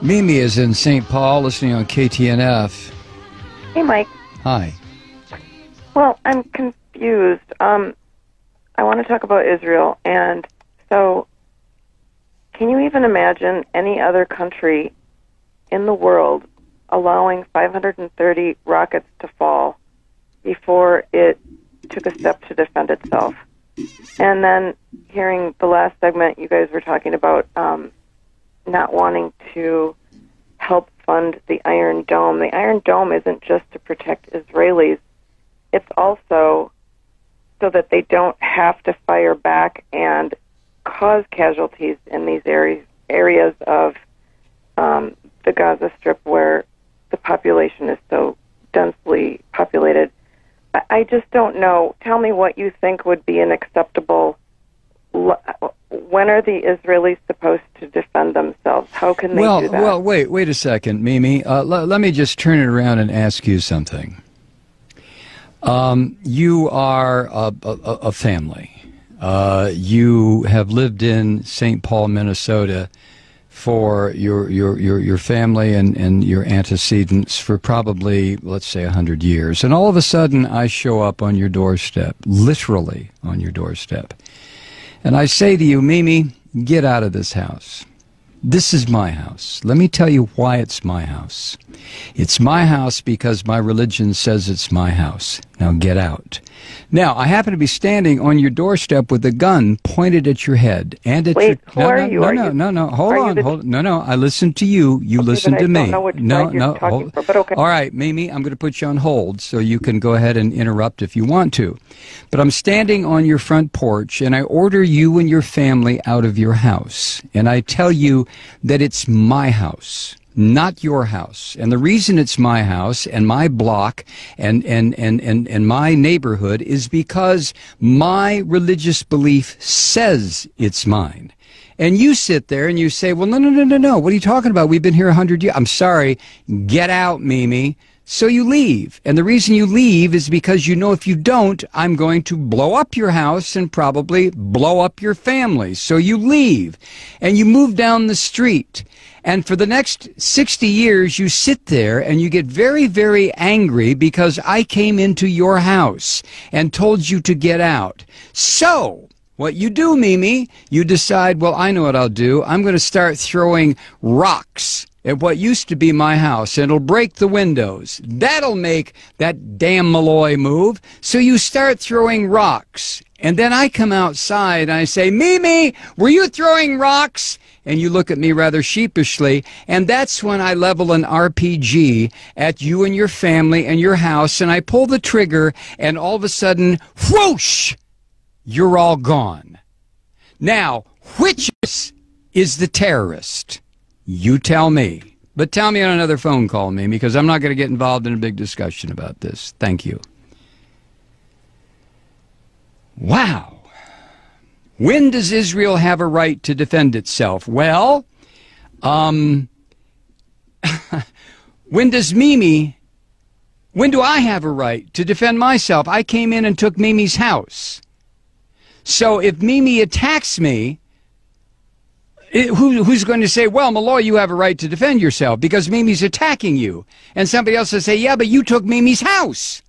Mimi is in St. Paul listening on KTNF. Hey, Mike. Hi. Well, I'm confused. I want to talk about Israel. And so, can you even imagine any other country in the world allowing 530 rockets to fall before it took a step to defend itself? And then hearing the last segment, you guys were talking about not wanting to help fund the Iron Dome. The Iron Dome isn't just to protect Israelis. It's also so that they don't have to fire back and cause casualties in these areas of the Gaza Strip where the population is so densely populated. I just don't know. Tell me what you think would be an acceptable... When are the Israelis supposed to defend themselves? How can they do that? Well, wait a second, Mimi. Let me just turn it around and ask you something. You are a family. You have lived in St. Paul, Minnesota for your family and your antecedents for probably, let's say, 100 years. And all of a sudden, I show up on your doorstep, literally on your doorstep. And I say to you, Mimi, get out of this house. This is my house. Let me tell you why it's my house. It's my house because my religion says it's my house. Now get out. Now, I happen to be standing on your doorstep with a gun pointed at your head and at Wait, your... who are you? No. Hold on. No. I listen to you. You listen to me. I don't know which side you're talking for, but okay. All right, Mimi, I'm going to put you on hold so you can go ahead and interrupt if you want to. But I'm standing on your front porch and I order you and your family out of your house. And I tell you that it's my house, not your house. And the reason it's my house and my block and my neighborhood is because my religious belief says it's mine. And you sit there and you say, well, no. What are you talking about? We've been here 100 years. I'm sorry. Get out, Mimi. So you leave. And the reason you leave is because you know if you don't, I'm going to blow up your house and probably blow up your family. So you leave and you move down the street. And for the next 60 years, you sit there and you get very, very angry because I came into your house and told you to get out. So what you do, Mimi, you decide, well, I know what I'll do. I'm going to start throwing rocks at what used to be my house, and it'll break the windows. That'll make that damn Malloy move. So you start throwing rocks. And then I come outside and I say, Mimi, were you throwing rocks? And you look at me rather sheepishly, and that's when I level an RPG at you and your family and your house, and I pull the trigger, and all of a sudden, whoosh, you're all gone. Now, which is the terrorist? You tell me. But tell me on another phone call, Mimi, because I'm not going to get involved in a big discussion about this. Thank you. Wow. When does Israel have a right to defend itself? Well, when do I have a right to defend myself? I came in and took Mimi's house. So if Mimi attacks me, who's going to say, well, Malloy, you have a right to defend yourself because Mimi's attacking you? And somebody else will say, yeah, but you took Mimi's house.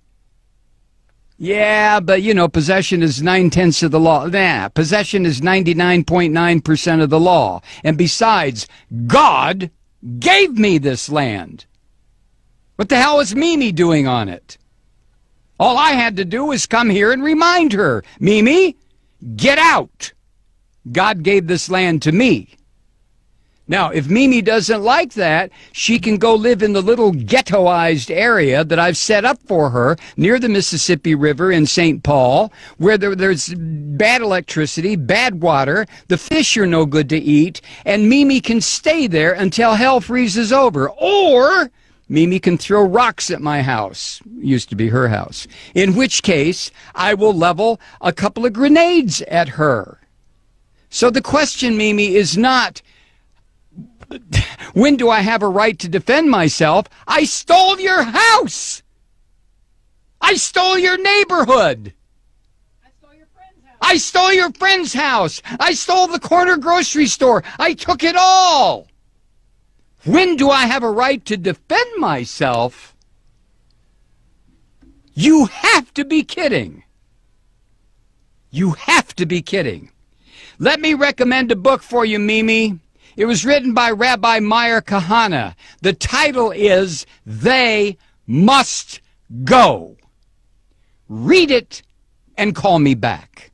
Yeah, but, you know, possession is 9/10 of the law. Nah, possession is 99.9% of the law. And besides, God gave me this land. What the hell is Mimi doing on it? All I had to do was come here and remind her, Mimi, get out. God gave this land to me. Now, if Mimi doesn't like that, she can go live in the little ghettoized area that I've set up for her near the Mississippi River in St. Paul, where there's bad electricity, bad water, the fish are no good to eat, and Mimi can stay there until hell freezes over. Or Mimi can throw rocks at my house. Used to be her house. In which case, I will level a couple of grenades at her. So the question, Mimi, is not, when do I have a right to defend myself? I stole your house. I stole your neighborhood. I stole your friend's house. I stole your friend's house. I stole the corner grocery store. I took it all. When do I have a right to defend myself? You have to be kidding. You have to be kidding. Let me recommend a book for you, Mimi. It was written by Rabbi Meir Kahana. The title is They Must Go. Read it and call me back.